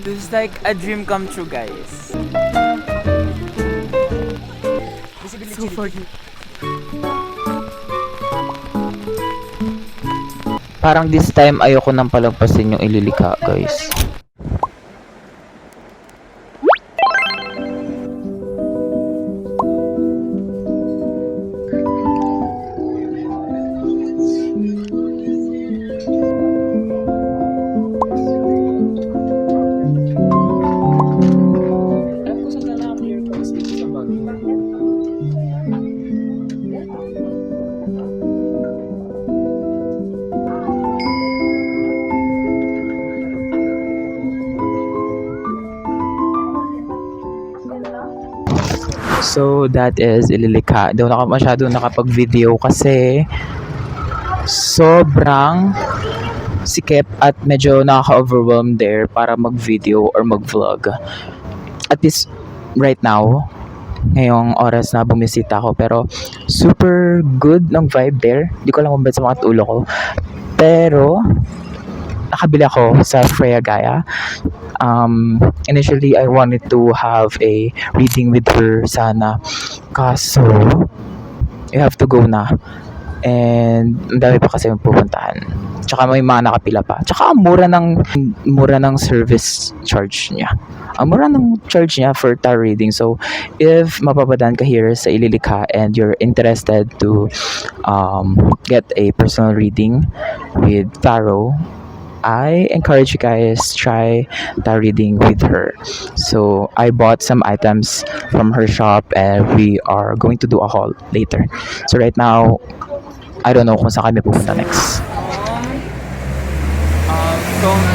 It's like a dream come true, guys. So for parang this time ayoko nang palagpasin yung ililikha, guys. So that is ililikha. Hindi ako masyado nakapag-video kasi sobrang sikip at medyo nakaka-overwhelm there para mag-video or mag-vlog. At least right now, ngayong oras na bumisita ako, pero super good ng vibe there. Hindi ko lang kung ba't sa mga ulo ko. Pero nakabili ako sa Freya Gaia. Initially I wanted to have a reading with her sana, kaso you have to go na, and ang dami pa kasi pupuntahan, tsaka may mga nakapila pa, tsaka ang mura ng service charge niya, ang mura ng charge niya for tarot reading. So if mapapadaan ka here sa ililikha and you're interested to get a personal reading with tarot, I encourage you guys try tarot reading with her. So I bought some items from her shop and we are going to do a haul later. So right now, I don't know kung saan kami pupunta next.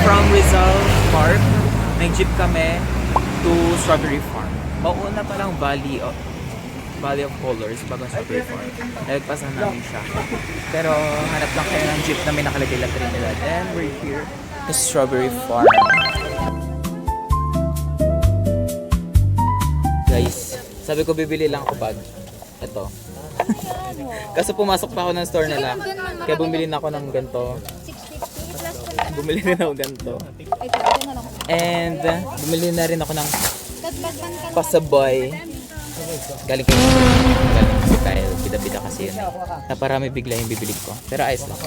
From Rizal Park, nag-jeep kami to Strawberry Farm. Mauna pa lang Valley of Colors bago Strawberry Farm. Nagpasan namin siya. Pero hanap lang kayo ng jeep na may nakalagay lang Trinidad. And we're here to Strawberry Farm. Guys, sabi ko bibili lang ako bag. Ito. Kasi pumasok pa ako ng store nila. Kaya bumili na ako ng ganito. Bumili rin ako ganito. And bumili na rin ako ng pasabay. Galing si Kyle, bida-bida kasi yun. Naparami bigla yung bibili ko. Pero ayos lang.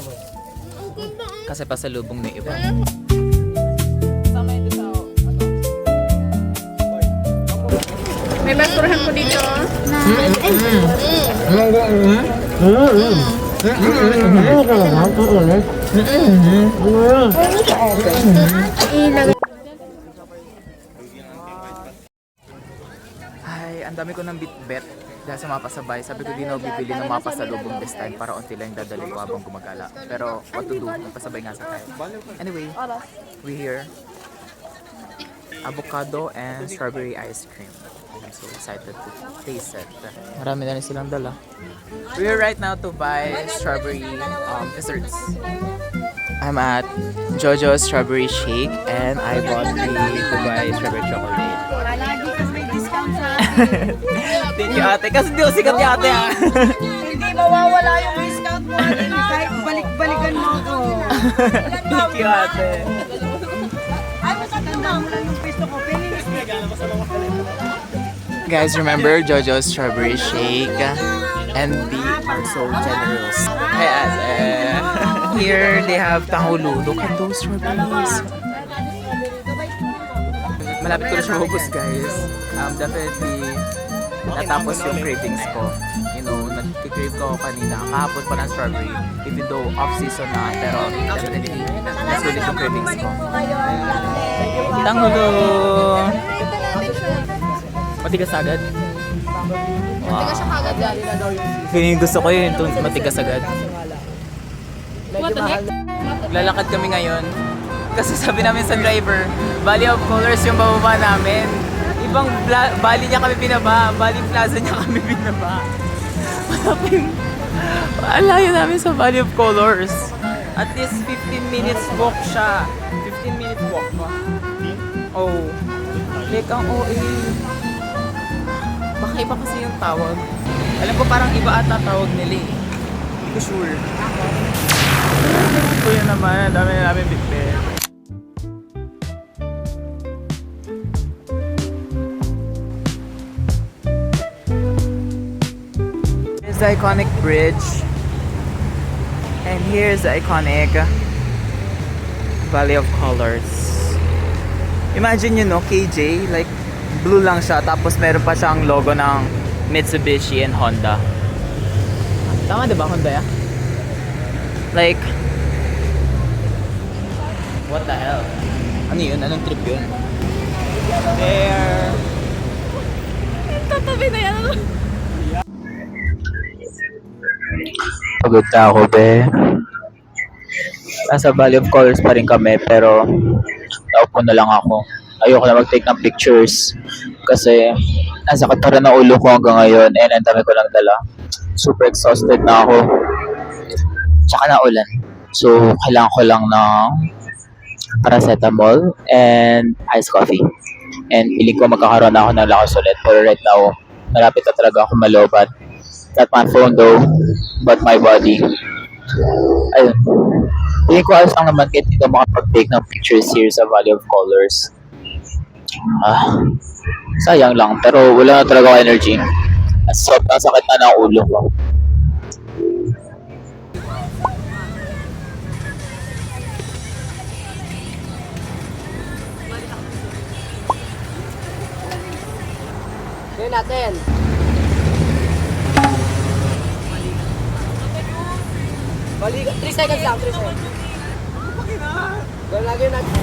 Kasi pasalubong na iba. May basurahan ko dito. Ay, ang dami ko ng bitbet dahil sa mga pasabay. Sabi ko di na bibili ng mga pasalubong this time para unti lang dadali ko habang gumagala. Pero what to do, pasabay nga sa kaya. Anyway, we here. Avocado and strawberry ice cream. I'm so excited to taste it. Marami na rin silang dala. We're right now to buy strawberry desserts. I'm at Jojo's Strawberry Shake and I bought the Dubai Strawberry Chocolate. Thank you ate, kasi di ko sikat yung ate ha. Hindi mawawala yung discount mo. Kahit balik-balikan mo ako. Thank you ate. Ay, masatanda mo lang yung pisto ko. Pinilis mo. Guys, remember Jojo's Strawberry Shake and be so generous. Hi ate. Here they have tahulu. Look at those strawberries. Malapit ko na siya maubos guys. Definitely natapos yung cravings ko. You know, nag-crave ko kanina. Kahapon pa ng strawberry. Even though off-season na. Pero definitely nasulit yung cravings ko. Tahulu! Matigas agad? Matigas siya kagad dali na daw yun. Feeling gusto ko yun, matigas agad. What the heck? Lalakad kami ngayon. Kasi sabi namin sa driver, Valley of Colors yung bababa namin. Ibang Valley niya kami binaba, Valley Plaza niya kami binaba. Alayo namin sa Valley of Colors. At least 15 minutes walk siya. 15 minutes walk pa. Oh. Like ang OA. Baka iba kasi yung tawag. Alam ko parang iba ata tawag nila eh. ko sure. Kuya naman, ang dami na namin bitbit. Here's the iconic bridge. And here's the iconic Valley of Colors. Imagine yun, no, KJ, like blue lang siya, tapos meron pa siyang logo ng Mitsubishi and Honda. Tama diba, Honda ya? Like, what the hell? Ano yun? Anong trip yun? There. Tatabi na yan. Pagod na ako, be. Nasa Valley of Colors pa rin kami, pero naupo na lang ako. Ayoko na mag-take ng pictures kasi nasa katara na ulo ko hanggang ngayon and ang dami ko lang dala. Super exhausted na ako. Tsaka na ulan. So, kailangan ko lang ng paracetamol and iced coffee. And piling ko magkakaroon na ako ng lakas ulit. Pero right now, malapit na talaga ako malobat. Not my phone though, but my body. Ayun. Piling ko ayos lang naman kahit hindi ako makapag-take ng pictures here sa Valley of Colors. Sayang lang, pero wala na talaga ako energy. Sobrang sakit na ng ulo ko. Gawin natin. Balik, 3 seconds lang, 3 seconds. Gawin lagi natin.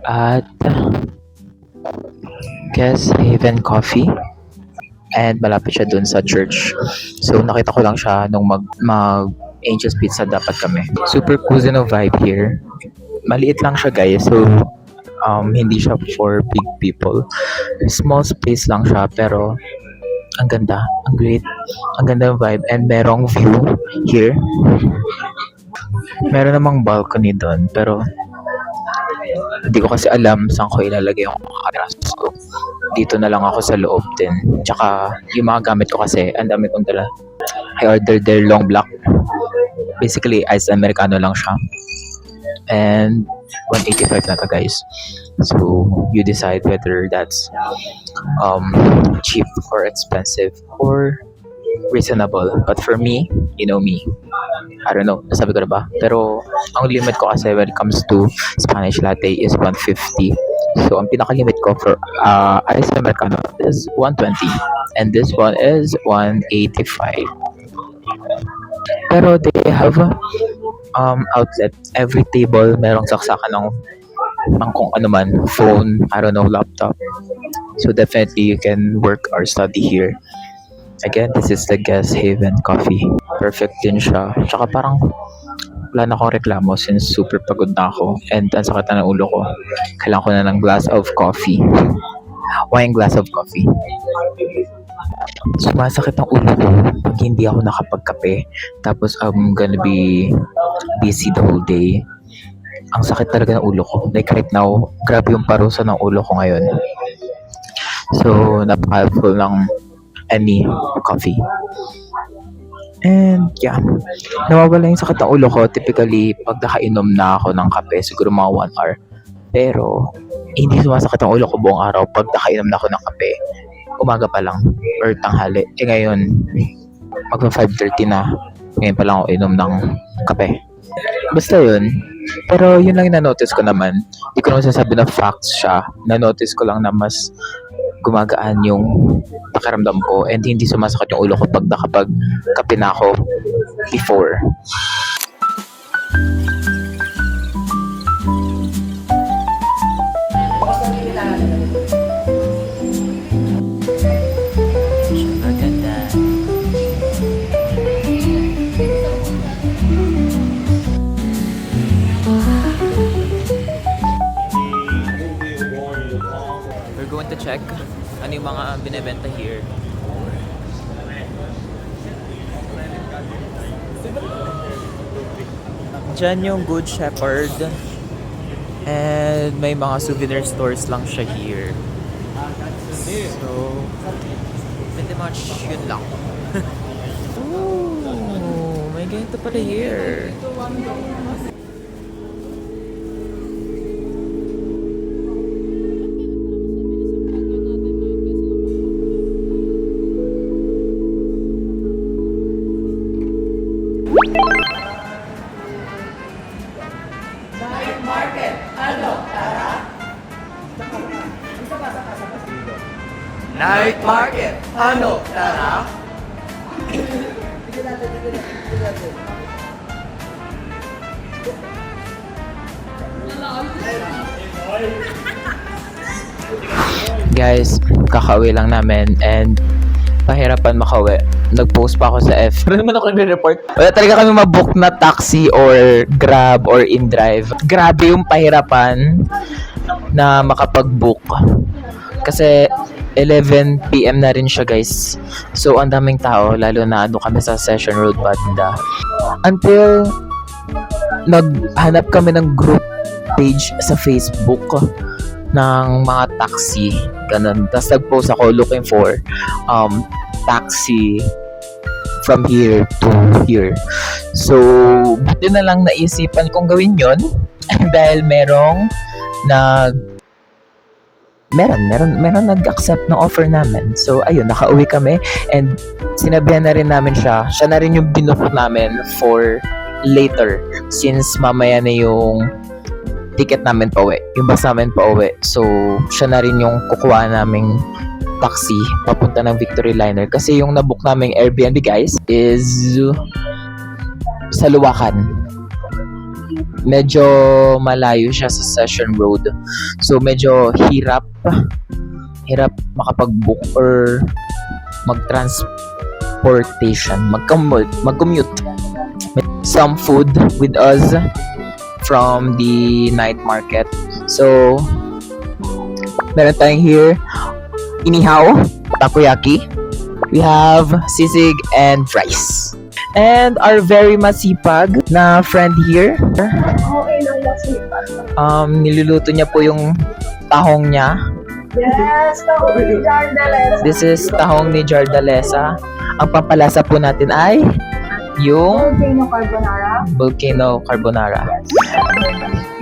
At Guess Haven Coffee and malapit siya dun sa church. So nakita ko lang siya nung mag Angel's Pizza dapat kami. Super cozy na vibe here. Maliit lang siya guys, so hindi siya for big people. Small space lang siya pero ang ganda, ang great, ang ganda ng vibe and merong view here. Meron namang balcony doon pero hindi ko kasi alam saan ko ilalagay yung camera. So, dito na lang ako sa loob din. Tsaka, yung mga gamit ko kasi, ang dami kong dala. I ordered their long black. Basically, iced Americano lang siya. And, 185 na to guys. So, you decide whether that's cheap or expensive or reasonable. But for me, you know me. I don't know, nasabi ko na ba? Pero, ang limit ko kasi when it comes to Spanish latte is 150. So, ang pinaka-limit ko for iced Americano is 120. And this one is 185. Pero they have outlet. Every table, merong saksakan ng kung ano man, phone, I don't know, laptop. So, definitely you can work or study here. Again, this is the Guess Haven Coffee. Perfect din siya. Tsaka parang wala na akong reklamo since super pagod na ako and ang sakit na ng ulo ko. Kailangan ko na ng glass of coffee. Wine glass of coffee. Sumasakit ang ulo ko pag hindi ako nakapagkape. Tapos I'm gonna be busy the whole day. Ang sakit talaga ng ulo ko. Like right now, grabe yung parusa ng ulo ko ngayon. So, napaka-helpful ng any coffee. And yeah, nawawala yung sakit ng ulo ko typically pag nakainom na ako ng kape, siguro mga 1 hour. Pero hindi sumasakit ang ulo ko buong araw pag nakainom na ako ng kape. Umaga pa lang or tanghali. Eh ngayon, magpa 5:30 na. Ngayon pa lang ako inom ng kape. Basta yun. Pero yun lang yung na-notice ko naman. Hindi ko naman sasabi na facts siya. Na-notice ko lang na mas gumagaan yung pakiramdam ko and hindi sumasakit yung ulo ko pag nakapag-kape na ako before. Maganda. We're going to check ano yung mga binibenta here. Diyan yung Good Shepherd. And may mga souvenir stores lang siya here. So, pretty much yun lang. Ooh, may ganito pala here. Night market. Ano? Tara. Guys, kakauwi lang namin and pahirapan makauwi. Nag-post pa ako sa F. Pero naman ako nagre-report. Wala talaga kami mabook na taxi or Grab or InDrive. Grabe yung pahirapan na makapag-book. Kasi 11 PM na rin siya, guys. So, ang daming tao, lalo na ano kami sa Session Road banda. Until naghanap kami ng group page sa Facebook ng mga taxi. Ganun. Tapos nag-post ako looking for taxi from here to here. So, buti na lang naisipan kong gawin yon dahil merong meron nag-accept ng offer namin. So, ayun, nakauwi kami and sinabihan na rin namin siya. Siya na rin yung binook namin for later since mamaya na yung ticket namin pa uwi, yung bus namin pa uwi. So, siya na rin yung kukuha naming taxi papunta ng Victory Liner. Kasi yung nabook naming Airbnb, guys, is sa Luwakan. Medyo malayo siya sa Session Road. So, medyo hirap makapag-book or mag-transportation, mag-commute. Some food with us from the night market. So, meron tayong here inihaw, takoyaki. We have sisig and rice. And our very masipag na friend here, niluluto niya po yung tahong niya. Yes, tahong ni Jardalesa. This is tahong ni Jardalesa. Ang pampalasa po natin ay yung Volcano Carbonara. Volcano Carbonara.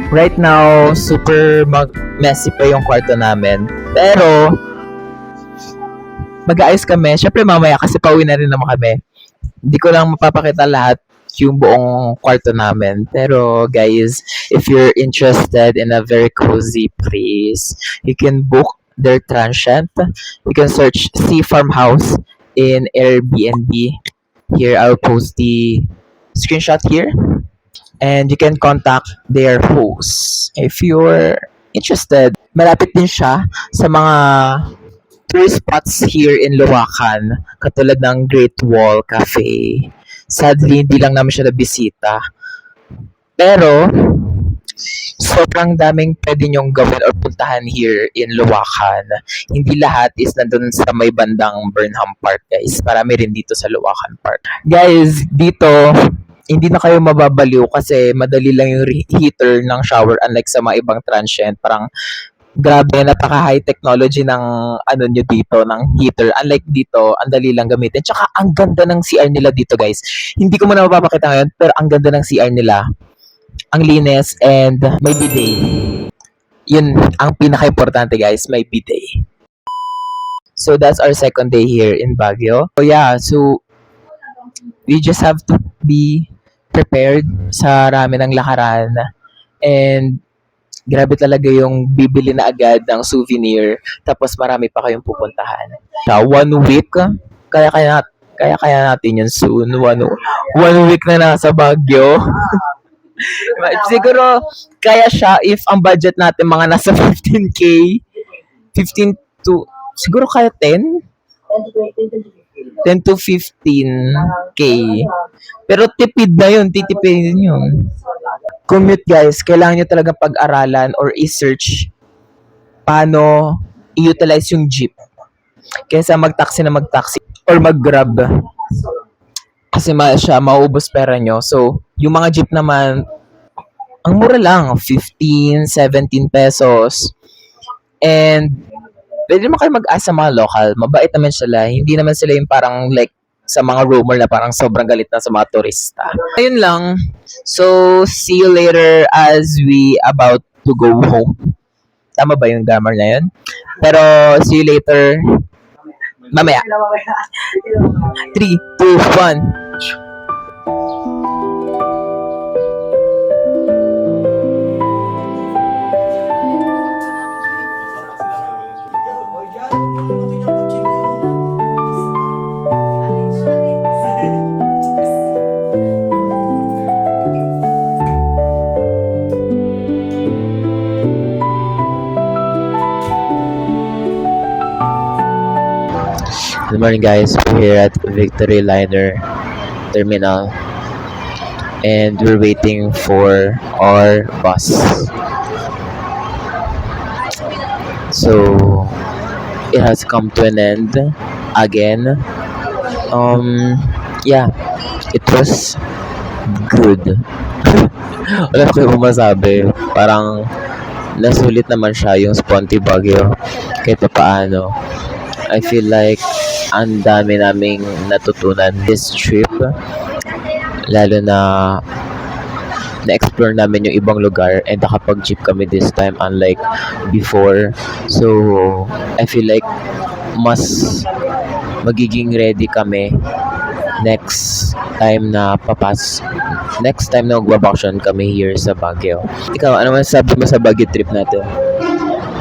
Right now, super messy pa yung kwarto namin. Pero, mag-aayos kami. Syempre mamaya kasi pauwi na rin naman kami. Hindi ko lang mapapakita lahat yung buong kwarto namin. Pero guys, if you're interested in a very cozy place, you can book their transient. You can search Sea Farmhouse in Airbnb. Here, I'll post the screenshot here. And you can contact their host if you're interested. Malapit din siya sa mga tourist spots here in Luwakan, katulad ng Great Wall Cafe. Sadly, hindi lang namin siya nabisita. Pero, sobrang daming pwede nyong gawin or puntahan here in Luwakan. Hindi lahat is nandun sa may bandang Burnham Park, guys. Marami rin dito sa Luwakan Park. Guys, dito, hindi na kayo mababaliw kasi madali lang yung heater ng shower unlike sa mga ibang transient. Parang grabe, napaka-high technology ng ano nyo dito, ng heater. Unlike dito, ang dali lang gamitin. Tsaka, ang ganda ng CR nila dito, guys. Hindi ko muna mapapakita ngayon, pero ang ganda ng CR nila. Ang linis and may bidet. Yun, ang pinaka-importante, guys, may bidet. So, that's our second day here in Baguio. So, yeah, so, we just have to be prepared sa rami ng lakaran. And, grabe talaga yung bibili na agad ng souvenir tapos marami pa kayong pupuntahan. Sa 1 week, kaya natin yun soon. One week na nasa Baguio. Siguro, kaya siya if ang budget natin mga nasa 15K, 15 to, siguro kaya 10? 10 to 15K. Pero tipid na yun, titipidin yun. Commute guys, kailangan nyo talaga pag-aralan or i-search paano i-utilize yung jeep. Kaysa mag-taxi or mag-grab. Kasi mauubos pera nyo. So, yung mga jeep naman, ang mura lang, 15, 17 pesos. And, pwede naman kayo mag-asa mga local. Mabait naman sila. Hindi naman sila yung parang like sa mga rumor na parang sobrang galit na sa mga turista. Ayun lang. So, see you later as we about to go home. Tama ba yung grammar na yun? Pero, see you later. Mamaya. 3, 2, 1. Good morning guys, we're here at Victory Liner Terminal and we're waiting for our bus. So it has come to an end again. Yeah, it was good. Wala ko yung masabi. Parang nasulit naman siya yung Sponty Baguio kahit pa paano. I feel like ang dami naming natutunan this trip. Lalo na na-explore namin yung ibang lugar and nakapag-jeep kami this time unlike before. So, I feel like mas magiging ready kami next time na magbabakasyon kami here sa Baguio. Ikaw, ano masasabi mo sa Baguio trip natin?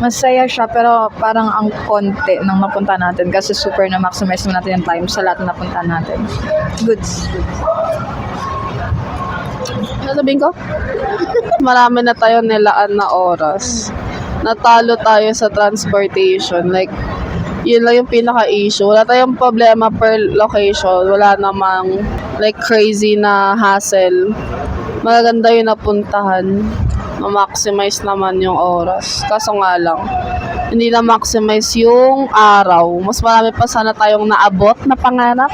Masaya siya pero parang ang konti ng napunta natin kasi super na-maximize mo natin yung time sa lahat na napunta natin. Goods. Ano sabihin ko? Marami na tayo nilaan na oras. Natalo tayo sa transportation. Like, yun lang yung pinaka-issue. Wala tayong problema per location. Wala namang like crazy na hassle. Maganda yung napuntahan. Ma-maximize naman yung oras. Kaso nga lang, hindi na maximize yung araw. Mas marami pa sana tayong naabot na pangarap.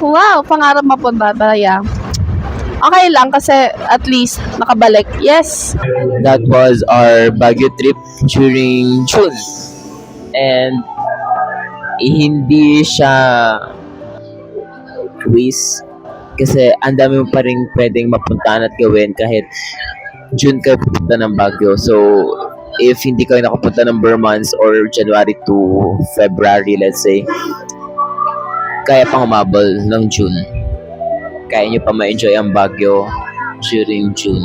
Wow, pangarap mapunta. Pero yeah. Okay lang kasi at least nakabalik. Yes! That was our Baguio trip during June. And hindi siya quiz kasi ang dami mo pa rin pwedeng mapuntahan at gawin kahit June kayo pupunta ng Baguio. So, if hindi kayo nakapunta ng Burmans or January to February, let's say, kaya pang humabol ng June. Kaya nyo pa ma-enjoy ang Baguio during June.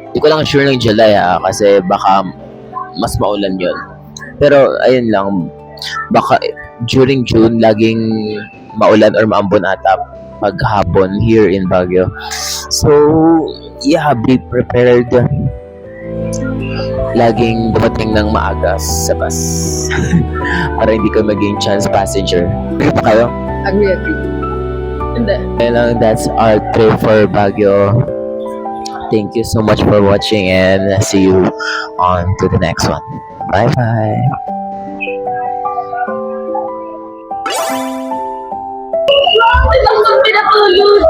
Hindi ko lang sure ng July kasi baka mas maulan yon. Pero, ayun lang, baka during June, laging maulan or maambon ata paghapon here in Baguio. So, yeah, be prepared. Laging dumating ng maaga sa bus. Para hindi ka maging chance passenger. Agree pa kayo? Agree. Hindi. Lang, that's our trip for Baguio. Thank you so much for watching and see you on to the next one. Bye-bye. Pinatulog!